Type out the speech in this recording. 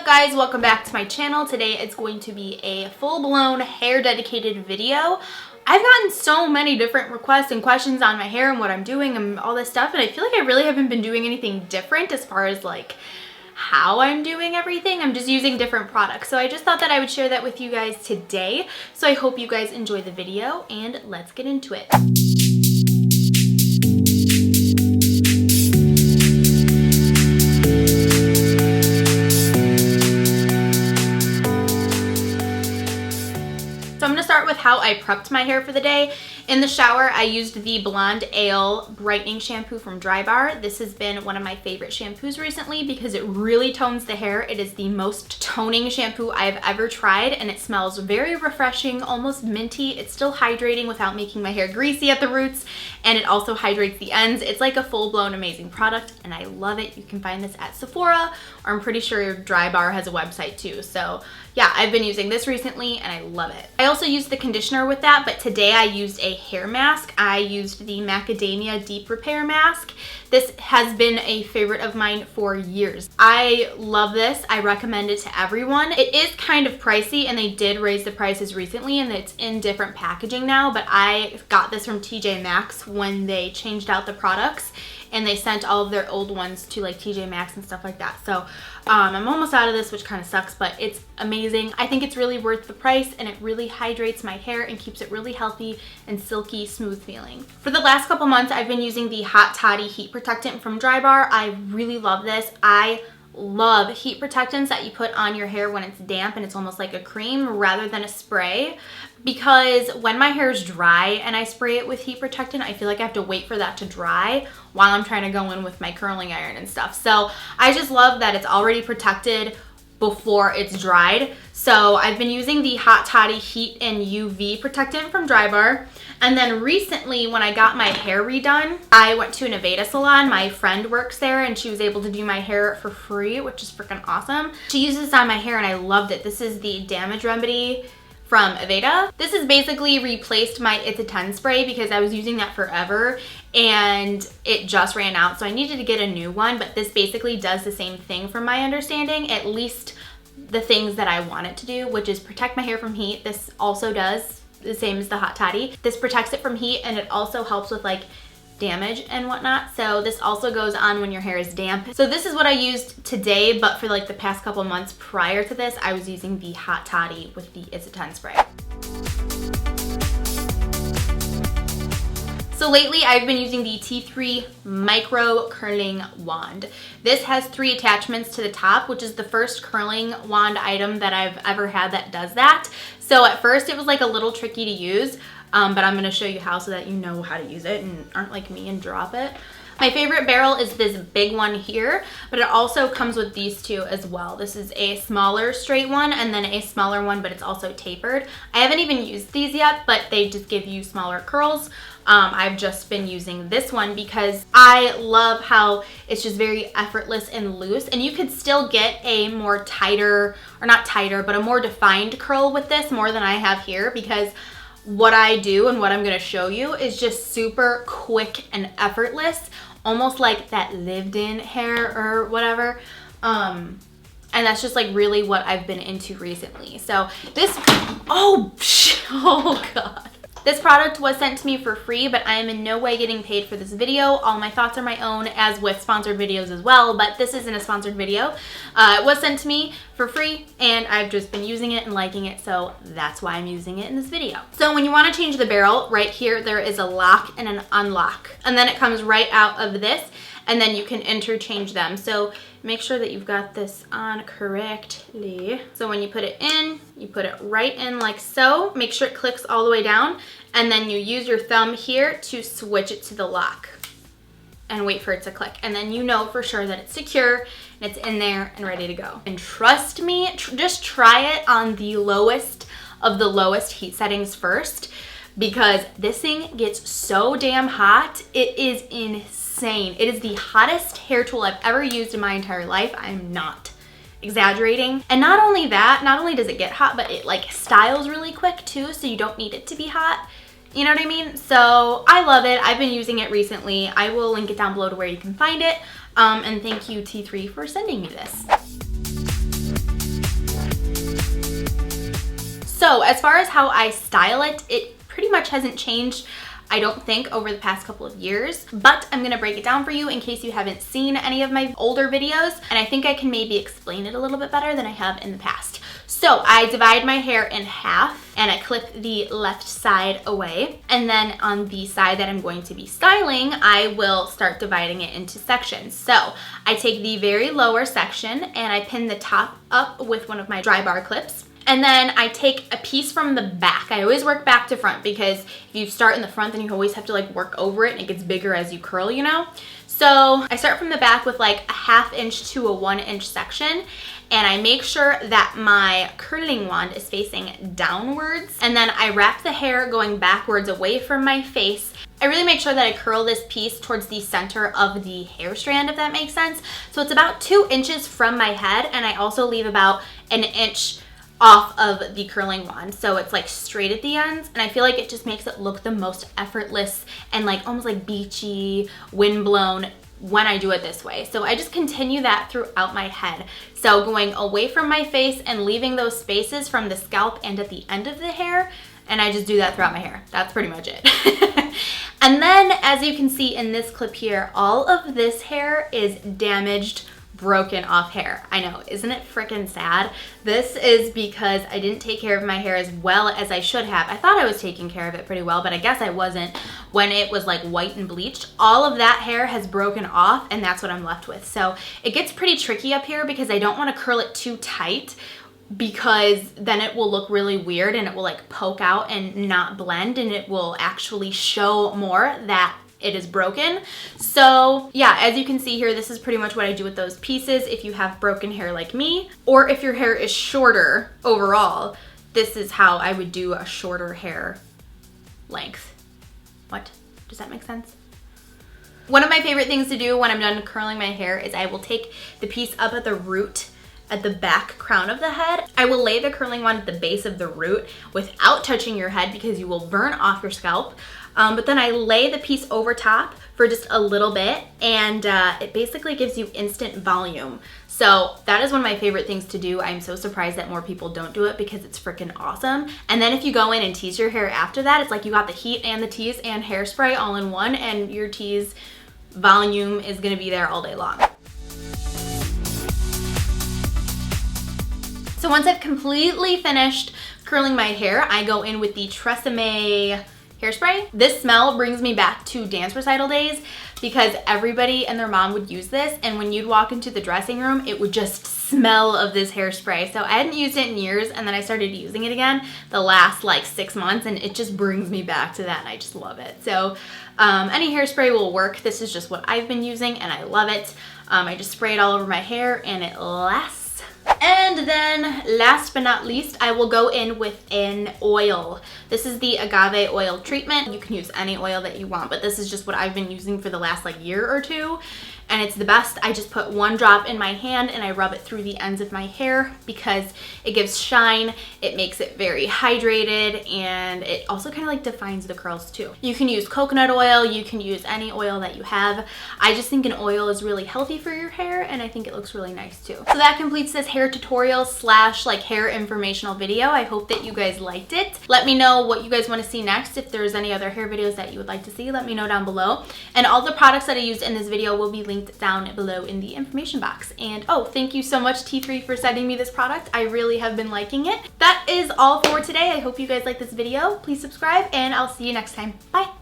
guys? Welcome back to my channel. Today it's going to be a full-blown hair dedicated video. I've gotten so many different requests and questions on my hair and what I'm doing and all this stuff, and I feel like I really haven't been doing anything different as far as like how I'm doing everything. I'm just using different products. So I just thought that I would share that with you guys today. So I hope you guys enjoy the video and let's get into it. So I'm going to start with how I prepped my hair for the day. In the shower, I used the Blonde Ale Brightening Shampoo from Drybar. This has been one of my favorite shampoos recently because it really tones the hair. It is the most toning shampoo I've ever tried, and it smells very refreshing, almost minty. It's still hydrating without making my hair greasy at the roots, and it also hydrates the ends. It's like a full-blown amazing product, and I love it. You can find this at Sephora, or I'm pretty sure Drybar has a website too. So yeah, I've been using this recently, and I love it. I also used the conditioner with that, but today I used a hair mask. I used the Macadamia Deep Repair Mask. This has been a favorite of mine for years. I love this. I recommend it to everyone. It is kind of pricey, and they did raise the prices recently, and it's in different packaging now, but I got this from TJ Maxx when they changed out the products, and they sent all of their old ones to like TJ Maxx and stuff like that. So I'm almost out of this, which kind of sucks, but it's amazing. I think it's really worth the price, and it really hydrates my hair and keeps it really healthy and silky smooth feeling. For the last couple months, I've been using the Hot Toddy Heat Protectant from Drybar. I really love this. I love heat protectants that you put on your hair when it's damp and it's almost like a cream rather than a spray, because when my hair is dry and I spray it with heat protectant, I feel like I have to wait for that to dry while I'm trying to go in with my curling iron and stuff. So I just love that it's already protected before it's dried. So I've been using the Hot Toddy Heat and UV Protectant from Drybar. And then recently, when I got my hair redone, I went to an Aveda salon. My friend works there, and she was able to do my hair for free, which is freaking awesome. She used this on my hair, and I loved it. This is the Damage Remedy from Aveda. This has basically replaced my It's a 10 spray because I was using that forever and it just ran out, so I needed to get a new one, but this basically does the same thing from my understanding, at least the things that I want it to do, which is protect my hair from heat. This also does the same as the Hot Toddy. This protects it from heat, and it also helps with like damage and whatnot. So this also goes on when your hair is damp. So this is what I used today, but for like the past couple months prior to this, I was using the Hot Toddy with the It's a 10 spray. So lately I've been using the T3 Micro Curling Wand. This has 3 attachments to the top, which is the first curling wand item that I've ever had that does that. So at first it was like a little tricky to use, but I'm gonna show you how so that you know how to use it and aren't like me and drop it. My favorite barrel is this big one here, but it also comes with these two as well. This is a smaller straight one and then a smaller one, but it's also tapered. I haven't even used these yet, but they just give you smaller curls. I've just been using this one because I love how it's just very effortless and loose, and you could still get a more tighter, or not tighter, but a more defined curl with this more than I have here, because what I do and what I'm going to show you is just super quick and effortless, almost like that lived-in hair or whatever. And that's just like really what I've been into recently. So this, oh God. This product was sent to me for free, but I am in no way getting paid for this video. All my thoughts are my own, as with sponsored videos as well, but this isn't a sponsored video. It was sent to me for free, and I've just been using it and liking it, so that's why I'm using it in this video. So when you want to change the barrel, right here there is a lock and an unlock, and then it comes right out of this, and then you can interchange them. So make sure that you've got this on correctly. So when you put it in, you put it right in like so. Make sure it clicks all the way down, and then you use your thumb here to switch it to the lock and wait for it to click. And then you know for sure that it's secure and it's in there and ready to go. And trust me, just try it on the lowest of the lowest heat settings first, because this thing gets so damn hot. It is insane. It is the hottest hair tool I've ever used in my entire life. I'm not exaggerating. And not only that, not only does it get hot, but it like styles really quick too, so you don't need it to be hot. You know what I mean? So I love it. I've been using it recently. I will link it down below to where you can find it. And thank you T3 for sending me this. So as far as how I style it, it pretty much hasn't changed, I don't think, over the past couple of years, but I'm gonna break it down for you in case you haven't seen any of my older videos, and I think I can maybe explain it a little bit better than I have in the past. So I divide my hair in half and I clip the left side away, and then on the side that I'm going to be styling, I will start dividing it into sections. So I take the very lower section and I pin the top up with one of my dry bar clips. And then I take a piece from the back. I always work back to front because if you start in the front, then you always have to like work over it and it gets bigger as you curl, you know? So I start from the back with like a 1/2 inch to a 1 inch section, and I make sure that my curling wand is facing downwards, and then I wrap the hair going backwards away from my face. I really make sure that I curl this piece towards the center of the hair strand, if that makes sense. So it's about 2 inches from my head, and I also leave about 1 inch off of the curling wand, so it's like straight at the ends, and I feel like it just makes it look the most effortless and like almost like beachy, windblown when I do it this way. So I just continue that throughout my head. So going away from my face and leaving those spaces from the scalp and at the end of the hair, and I just do that throughout my hair. That's pretty much it. And then as you can see in this clip here, all of this hair is damaged, broken off hair. I know, isn't it freaking sad? This is because I didn't take care of my hair as well as I should have. I thought I was taking care of it pretty well, but I guess I wasn't when it was like white and bleached. All of that hair has broken off, and that's what I'm left with. So it gets pretty tricky up here because I don't want to curl it too tight, because then it will look really weird and it will like poke out and not blend, and it will actually show more that it is broken. So yeah, as you can see here, this is pretty much what I do with those pieces if you have broken hair like me, or if your hair is shorter overall, this is how I would do a shorter hair length. What? Does that make sense? One of my favorite things to do when I'm done curling my hair is I will take the piece up at the root at the back crown of the head. I will lay the curling wand at the base of the root without touching your head because you will burn off your scalp. But then I lay the piece over top for just a little bit, and it basically gives you instant volume. So that is one of my favorite things to do. I'm so surprised that more people don't do it because it's freaking awesome. And then if you go in and tease your hair after that, it's like you got the heat and the tease and hairspray all in one, and your tease volume is gonna be there all day long. So once I've completely finished curling my hair, I go in with the Tresemme hairspray. This smell brings me back to dance recital days because everybody and their mom would use this, and when you'd walk into the dressing room, it would just smell of this hairspray. So I hadn't used it in years, and then I started using it again the last like 6 months, and it just brings me back to that, and I just love it. So any hairspray will work. This is just what I've been using, and I love it. I just spray it all over my hair, and it lasts. And then last but not least, I will go in with an oil. This is the agave oil treatment. You can use any oil that you want, but this is just what I've been using for the last like year or two. And it's the best. I just put 1 drop in my hand and I rub it through the ends of my hair because it gives shine, it makes it very hydrated, and it also kind of like defines the curls too. You can use coconut oil, you can use any oil that you have. I just think an oil is really healthy for your hair, and I think it looks really nice too. So that completes this hair tutorial slash like hair informational video. I hope that you guys liked it. Let me know what you guys want to see next. If there's any other hair videos that you would like to see, let me know down below. And all the products that I used in this video will be linked down below in the information box. And oh, thank you so much T3 for sending me this product. I really have been liking it. That is all for today. I hope you guys like this video. Please subscribe, and I'll see you next time. Bye.